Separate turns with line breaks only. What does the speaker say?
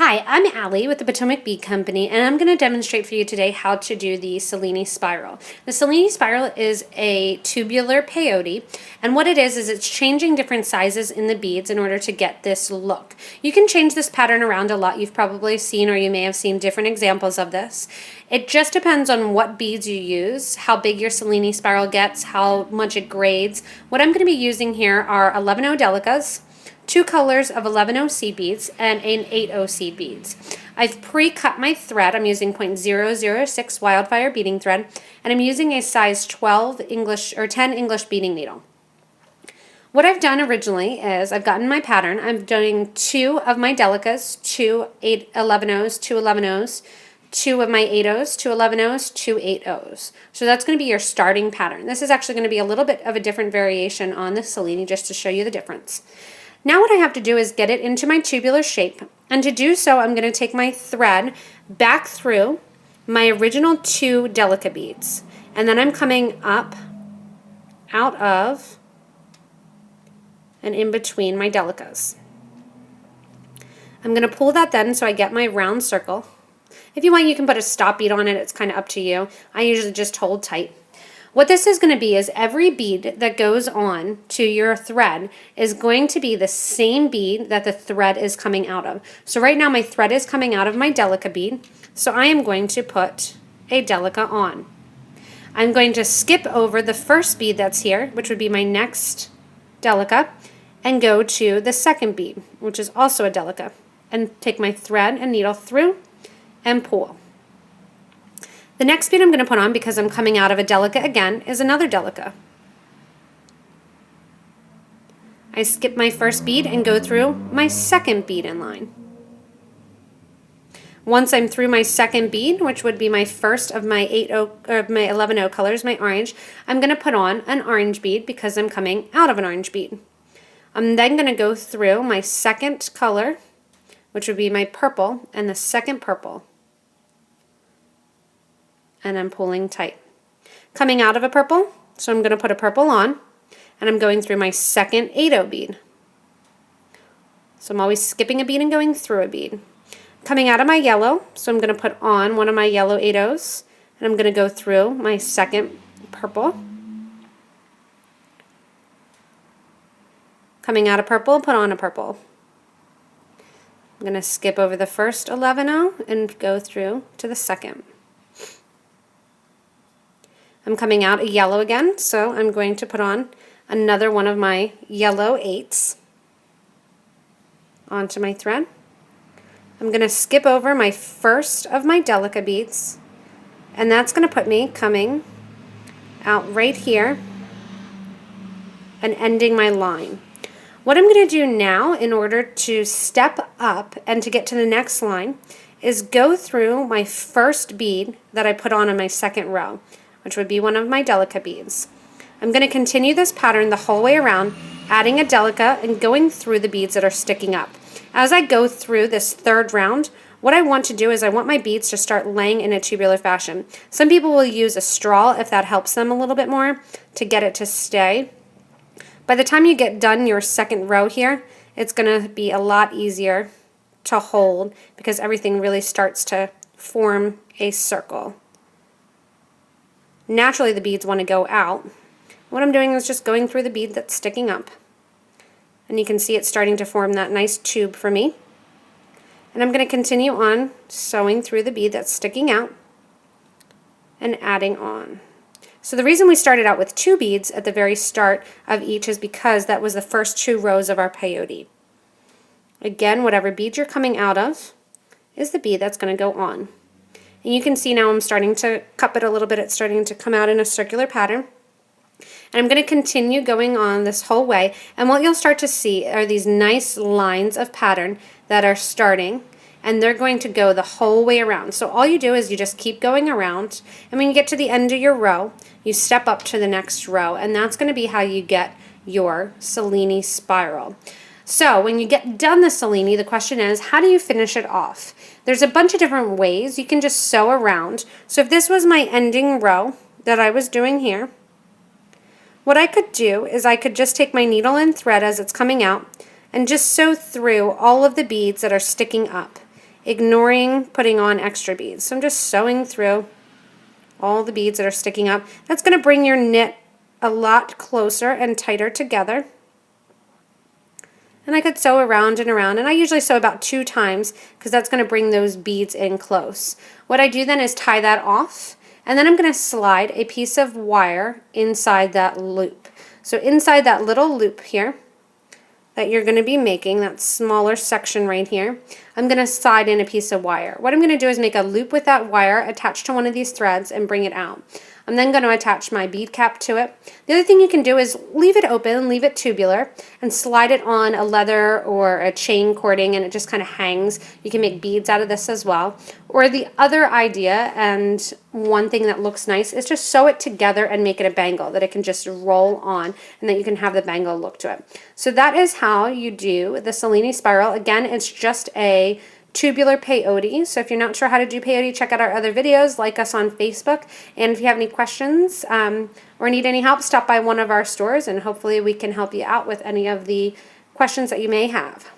Hi, I'm Allie with the Potomac Bead Company, and I'm going to demonstrate for you today how to do the Celinni Spiral. The Celinni Spiral is a tubular peyote, and what it is it's changing different sizes in the beads in order to get this look. You can change this pattern around a lot. You've probably seen, or you may have seen, different examples of this. It just depends on what beads you use, how big your Celinni Spiral gets, how much it grades. What I'm going to be using here are 11O Delicas, 2 colors of 11O seed beads, and an 8O seed beads. I've pre-cut my thread. I'm using .006 Wildfire beading thread, and I'm using a size 12 English or 10 English beading needle. What I've done originally is I've gotten my pattern. I'm doing 2 of my Delicas, 2 11Os, 2 11Os, 2 of my 8Os, 2 11Os, 2 8Os. So that's going to be your starting pattern. This is actually going to be a little bit of a different variation on the Celinni, just to show you the difference. Now what I have to do is get it into my tubular shape, and to do so I'm going to take my thread back through my original 2 Delica beads, and then I'm coming up out of and in between my Delicas. I'm going to pull that then so I get my round circle. If you want, you can put a stop bead on it. It's kind of up to you. I usually just hold tight. What this is going to be is every bead that goes on to your thread is going to be the same bead that the thread is coming out of. So right now my thread is coming out of my Delica bead, so I am going to put a Delica on. I'm going to skip over the first bead that's here, which would be my next Delica, and go to the second bead, which is also a Delica, and take my thread and needle through and pull. The next bead I'm going to put on, because I'm coming out of a Delica again, is another Delica. I skip my first bead and go through my second bead in line. Once I'm through my second bead, which would be my first of my 8O or my 11O colors, my orange, I'm going to put on an orange bead because I'm coming out of an orange bead. I'm then going to go through my second color, which would be my purple, and the second purple. And I'm pulling tight. Coming out of a purple, so I'm going to put a purple on, and I'm going through my second 8O bead. So I'm always skipping a bead and going through a bead. Coming out of my yellow, so I'm going to put on one of my yellow 8Os, and I'm going to go through my second purple. Coming out of purple, put on a purple. I'm going to skip over the first 11O and go through to the second. I'm coming out a yellow again, so I'm going to put on another one of my yellow 8s onto my thread. I'm going to skip over my first of my Delica beads, and that's going to put me coming out right here and ending my line. What I'm going to do now in order to step up and to get to the next line is go through my first bead that I put on in my second row, which would be one of my Delica beads. I'm going to continue this pattern the whole way around, adding a Delica and going through the beads that are sticking up. As I go through this third round, what I want to do is I want my beads to start laying in a tubular fashion. Some people will use a straw if that helps them a little bit more to get it to stay. By the time you get done your second row here, it's going to be a lot easier to hold because everything really starts to form a circle. Naturally the beads want to go out. What I'm doing is just going through the bead that's sticking up. And you can see it's starting to form that nice tube for me. And I'm going to continue on sewing through the bead that's sticking out and adding on. So the reason we started out with 2 beads at the very start of each is because that was the first 2 rows of our peyote. Again, whatever bead you're coming out of is the bead that's going to go on. And you can see now I'm starting to cup it a little bit. It's starting to come out in a circular pattern. And I'm going to continue going on this whole way. And what you'll start to see are these nice lines of pattern that are starting. And they're going to go the whole way around. So all you do is you just keep going around. And when you get to the end of your row, you step up to the next row. And that's going to be how you get your Celinni Spiral. So when you get done the Celinni, the question is, how do you finish it off? There's a bunch of different ways. You can just sew around. So if this was my ending row that I was doing here, what I could do is I could just take my needle and thread as it's coming out and just sew through all of the beads that are sticking up. ignoring putting on extra beads. So I'm just sewing through all the beads that are sticking up. That's going to bring your knit a lot closer and tighter together. And I could sew around and around, and I usually sew about 2 times because that's going to bring those beads in close. What I do then is tie that off, and then I'm going to slide a piece of wire inside that loop. So inside that little loop here that you're going to be making, that smaller section right here, I'm going to slide in a piece of wire. What I'm going to do is make a loop with that wire attached to one of these threads and bring it out. I'm then going to attach my bead cap to it. The other thing you can do is leave it open, leave it tubular, and slide it on a leather or a chain cording, and it just kind of hangs. You can make beads out of this as well. Or the other idea, and one thing that looks nice, is just sew it together and make it a bangle that it can just roll on, and that you can have the bangle look to it. So that is how you do the Celinni Spiral. Again, it's just a tubular peyote. So if you're not sure how to do peyote, check out our other videos, like us on Facebook, and if you have any questions or need any help, stop by one of our stores and hopefully we can help you out with any of the questions that you may have.